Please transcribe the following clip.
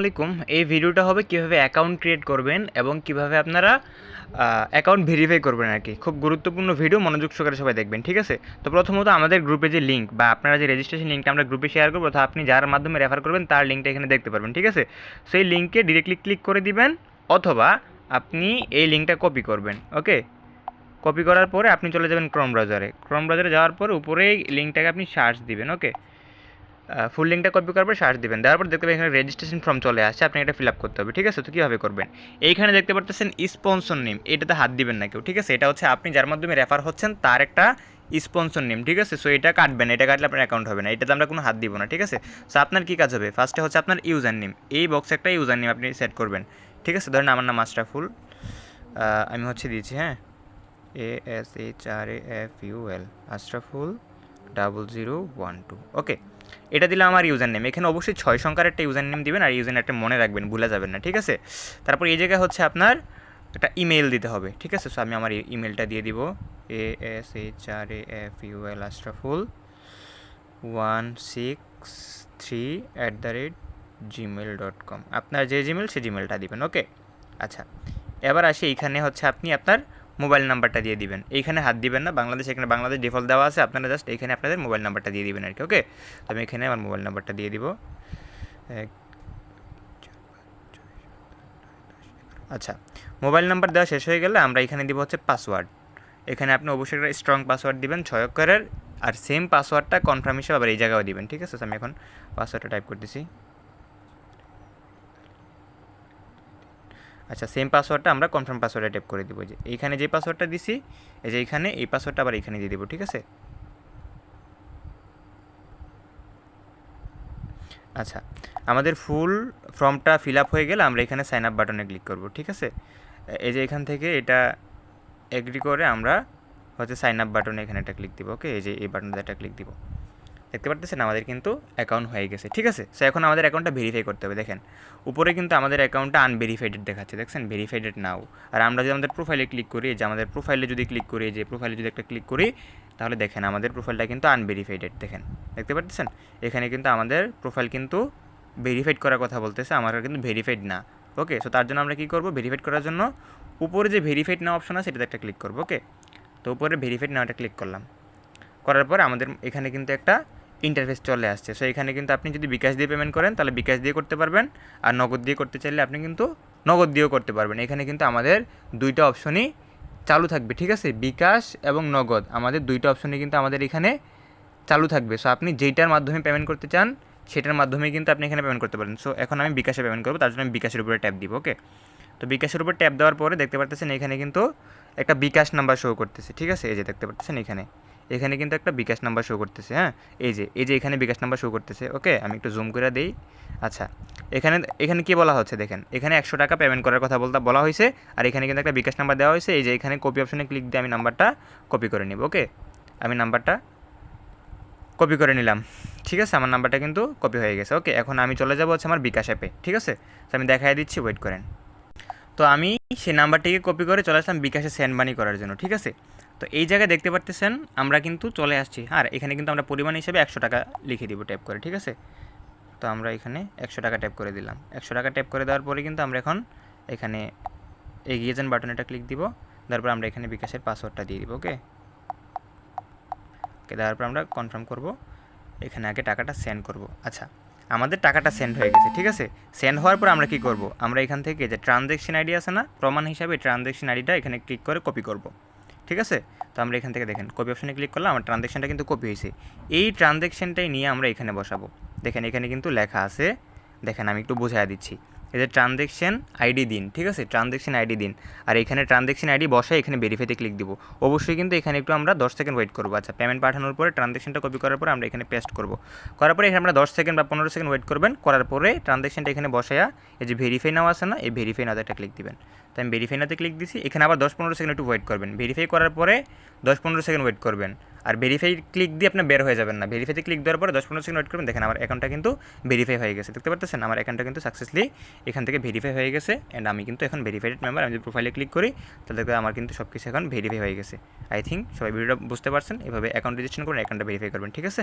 আসসালামাইকুম। এই ভিডিওটা হবে কিভাবে অ্যাকাউন্ট ক্রিয়েট করবেন এবং কিভাবে আপনারা অ্যাকাউন্ট ভেরিফাই করবেন আর কি। খুব গুরুত্বপূর্ণ ভিডিও, মনোযোগ সহকারে সবাই দেখবেন, ঠিক আছে? তো প্রথমত আমাদের গ্রুপে যে লিঙ্ক বা আপনারা যে রেজিস্ট্রেশন লিঙ্কটা আমরা গ্রুপে শেয়ার করবো, অথবা আপনি যার মাধ্যমে রেফার করবেন তার লিঙ্কটা এখানে দেখতে পারবেন, ঠিক আছে? সেই লিঙ্কে ডিরেক্টলি ক্লিক করে দিবেন, অথবা আপনি এই লিঙ্কটা কপি করবেন। ওকে, কপি করার পরে আপনি চলে যাবেন ক্রোম ব্রাউজারে যাওয়ার পরে উপরে এই লিঙ্কটাকে আপনি সার্চ দিবেন। ওকে, ফুল লিঙ্কটা কপি করার পর সার্চ দিবেন, দেওয়ার পর দেখতে পাবেন এখানে রেজিস্ট্রেশন ফর্ম চলে আসছে, আপনি এটা ফিল আপ করতে হবে, ঠিক আছে? তো কীভাবে করবেন, এইখানে দেখতে পাচ্ছেন স্পন্সর নেম, এটাতে হাত দিবেন না কেউ, ঠিক আছে? এটা হচ্ছে আপনি যার মাধ্যমে রেফার হচ্ছেন তার একটা স্পন্সর নেম, ঠিক আছে? সো এটা কাটবেন, এটা কাটলে আপনার অ্যাকাউন্ট হবে না, এটাতে আমরা কোনো হাত দিব না, ঠিক আছে? সো আপনার কী কাজ হবে, ফার্স্টে হচ্ছে আপনার ইউজার নেম, এই বক্সে একটা ইউজার নেম আপনি সেট করবেন, ঠিক আছে? ধরেন আমার নাম আশরাফুল, আমি হচ্ছে দিয়েছি, হ্যাঁ, ASHRAFUL, আশরাফুল 0012। ওকে, এটা দিলে আমার ইউজার নেম। এখানে অবশ্যই 6 সংখ্যার একটা ইউজার নেম দিবেন, আর ইউজার নেমটা মনে রাখবেন, ভুলে যাবেন না, ঠিক আছে? তারপর এই জায়গায় হচ্ছে আপনার একটা ইমেল দিতে হবে, ঠিক আছে? সো আমি আমার ইমেলটা দিয়ে দিব, ASHRAFUL আশরাফুল 163@gmail.com। আপনার যে জিমেল সে জিমেলটা দিবেন। ওকে, আচ্ছা, এবার আসি এইখানে হচ্ছে আপনি আপনার মোবাইল নাম্বারটা দিয়ে দিবেন, এইখানে হাত দিবেন না, এখানে বাংলাদেশ ডিফল্ট দেওয়া আছে, আপনারা জাস্ট এখানে আপনাদের মোবাইল নাম্বারটা দিয়ে দিবেন আর কি। ওকে, তো আমি এখানে আমার মোবাইল নাম্বারটা দিয়ে দিব। আচ্ছা, মোবাইল নাম্বার দেওয়া শেষ হয়ে গেলে আমরা এখানে দিব হচ্ছে পাসওয়ার্ড। এখানে আপনি অবশ্যই একটা স্ট্রং পাসওয়ার্ড দিবেন 6 অক্ষরের, আর সেম পাসওয়ার্ডটা কনফার্ম হিসেবে আবার এই জায়গাও দিবেন, ঠিক আছে? আমি এখন পাসওয়ার্ডটা টাইপ করতেছি। আচ্ছা, সেম পাসওয়ার্ডটা আমরা কনফার্ম পাসওয়ার্ডে টাইপ করে দিব, যে এইখানে যে পাসওয়ার্ডটা দিছি, এই যে এইখানে এই পাসওয়ার্ডটা আবার এইখানে দিয়ে দেবো, ঠিক আছে? আচ্ছা, আমাদের ফুল ফর্মটা ফিল আপ হয়ে গেলে আমরা এখানে সাইন আপ বাটনে ক্লিক করব, ঠিক আছে? এই যে এখান থেকে এটা এগ্রি করে আমরা হচ্ছে সাইন আপ বাটনে এখানে একটা ক্লিক দিব। ওকে, এই যে এই বাটনটা একটা ক্লিক দিব, দেখতে পারতেছেন আমাদের কিন্তু অ্যাকাউন্ট হয়ে গেছে, ঠিক আছে? সো এখন আমাদের অ্যাকাউন্টটা ভেরিফাই করতে হবে। দেখেন উপরে কিন্তু আমাদের অ্যাকাউন্টটা আনভেরিফাইডেড দেখাচ্ছে, দেখছেন, ভেরিফাইডেড নাও। আর আমরা যদি আমাদের প্রোফাইলে ক্লিক করি, যে আমাদের প্রোফাইলে যদি ক্লিক করি, যে প্রোফাইলে যদি একটা ক্লিক করি, তাহলে দেখেন আমাদের প্রোফাইলটা কিন্তু আনভেরিফাইডেড, দেখেন, দেখতে পাচ্ছেন এখানে কিন্তু আমাদের প্রোফাইল কিন্তু ভেরিফাইড করার কথা বলতেছে, আমার কিন্তু ভেরিফাইড না। ওকে, সো তার জন্য আমরা কী করবো, ভেরিফাইড করার জন্য উপরে যে ভেরিফাইড না অপশন আছে সেটাতে একটা ক্লিক করবো। ওকে, তো উপরে ভেরিফাইড নাওটা ক্লিক করলাম, করার পর আমাদের এখানে কিন্তু একটা ইন্টারফেস চলে আসছে। সো এখানে কিন্তু আপনি যদি বিকাশ দিয়ে পেমেন্ট করেন তাহলে বিকাশ দিয়ে করতে পারবেন, আর নগদ দিয়ে করতে চাইলে আপনি কিন্তু নগদ দিয়েও করতে পারবেন। এখানে কিন্তু আমাদের দুইটা অপশনই চালু থাকবে, ঠিক আছে? বিকাশ এবং নগদ, আমাদের দুইটা অপশনই কিন্তু আমাদের এখানে চালু থাকবে। সো আপনি যেইটার মাধ্যমে পেমেন্ট করতে চান সেটার মাধ্যমে কিন্তু আপনি এখানে পেমেন্ট করতে পারেন। সো এখন আমি বিকাশে পেমেন্ট করবো, তার জন্য আমি বিকাশের উপরে ট্যাপ দিব। ওকে, তো বিকাশের উপর ট্যাপ দেওয়ার পরে দেখতে পারতেছেন এখানে কিন্তু একটা বিকাশ নাম্বার শো করতেছে, ঠিক আছে? এই যে দেখতে পারতেছেন এখানে এখানে কিন্তু একটা বিকাশ নাম্বার শো করতেছে, হ্যাঁ, এই যে এখানে বিকাশ নাম্বার শো করতেছে। ওকে, আমি একটু জুম করে দিই। আচ্ছা, এখানে এখানে কী বলা হচ্ছে দেখেন, এখানে 100 টাকা পেমেন্ট করার কথা বলা হয়েছে, আর এখানে কিন্তু একটা বিকাশ নাম্বার দেওয়া হয়েছে। এই যে এখানে কপি অপশনে ক্লিক দিয়ে আমি নাম্বারটা কপি করে নিব। ওকে, আমি নাম্বারটা কপি করে নিলাম, ঠিক আছে? আমার নাম্বারটা কিন্তু কপি হয়ে গেছে। ওকে, এখন আমি চলে যাব হচ্ছে আমার বিকাশ অ্যাপে, ঠিক আছে? তো আমি দেখাই দিচ্ছি, ওয়েট করেন। তো আমি সেই নাম্বারটিকে কপি করে চলে আসলাম বিকাশে সেন্ড মানি করার জন্য, ঠিক আছে? তো এই জায়গায় দেখতে পারতেছেন আমরা কিন্তু চলে আসছি, আর এখানে কিন্তু আমরা পরিমাণ হিসেবে 100 টাকা লিখে দিব ট্যাপ করে, ঠিক আছে? তো আমরা এখানে 100 টাকা ট্যাপ করে দিলাম। 100 টাকা ট্যাপ করে দেওয়ার পরে কিন্তু আমরা এখন এখানে এগিয়ে যান বাটনে একটা ক্লিক দিব, তারপর আমরা এখানে বিকাশের পাসওয়ার্ডটা দিয়ে দিব। ওকে, দেওয়ার পর আমরা কনফার্ম করব, এখানে আগে টাকাটা সেন্ড করব। আচ্ছা, আমাদের টাকাটা সেন্ড হয়ে গেছে, ঠিক আছে? সেন্ড হওয়ার পর আমরা কী করব, আমরা এখান থেকে যে ট্রানজ্যাকশন আইডি আছে না, প্রমাণ হিসাবে ট্রানজ্যাকশন আইডিটা এখানে ক্লিক করে কপি করব, ঠিক আছে? তো আমরা এখান থেকে দেখেন কপি অপশনে ক্লিক করলাম, আমার ট্রানজ্যাকশনটা কিন্তু কপি হয়েছে। এই ট্রানজ্যাকশনটাই নিয়ে আমরা এখানে বসাবো। দেখেন এখানে কিন্তু লেখা আছে, দেখেন আমি একটু বোঝাই দিচ্ছি। এই যে ট্রানজ্যাকশন আইডি দিন, ঠিক আছে? ট্রানজ্যাকশন আইডি দিন, আর এখানে ট্রানজ্যাকশন আইডি বসায় এখানে ভেরিফাইতে ক্লিক দিব। অবশ্যই কিন্তু এখানে একটু আমরা 10 সেকেন্ড ওয়েট করবো। আচ্ছা, পেমেন্ট পাঠানোর পরে ট্রানজ্যাকশনটা কপি করার পরে আমরা এখানে পেস্ট করবো, করার পরে এখানে আমরা 10 সেকেন্ড বা 15 সেকেন্ড ওয়েট করবেন, করার পরে ট্রানজ্যাকশনটা এখানে বসায়া এই যে ভেরিফাই নাও আছে না, এই ভেরিফাই নাওতে একটা ক্লিক দিবেন। তো আমি ভেরিফাই নাওতে ক্লিক দিছি, এখানে আবার 10-15 সেকেন্ড একটু ওয়েট করবেন। ভেরিফাই করার পরে 10-15 সেকেন্ড ওয়েট করবেন, আর ভেরিফাই ক্লিক দিয়ে আপনি বের হয়ে যাবেন না। ভেরিফাইতে ক্লিক দেওয়ার পরে 10-15 সেকেন্ড ওয়েট করবেন, দেখেন আমার অ্যাকাউন্টটা কিন্তু ভেরিফাই হয়ে গেছে। দেখতে পাচ্ছেন আমার অ্যাকাউন্টটা কিন্তু সাকসেসফুলি এখান থেকে ভেরিফাই হয়ে গেছে, অ্যান্ড আমি কিন্তু এখন ভেরিফাইড মেম্বার। আমি যদি প্রোফাইলে ক্লিক করি তাহলে দেখবেন আমার কিন্তু সব কিছু এখন ভেরিফাই হয়ে গেছে। আই থিঙ্ক সবাই ভিডিওটা বুঝতে পারছেন। এভাবে অ্যাকাউন্ট রেজিস্ট্রেশন করুন, অ্যাকাউন্টটা ভেরিফাই করবেন, ঠিক আছে?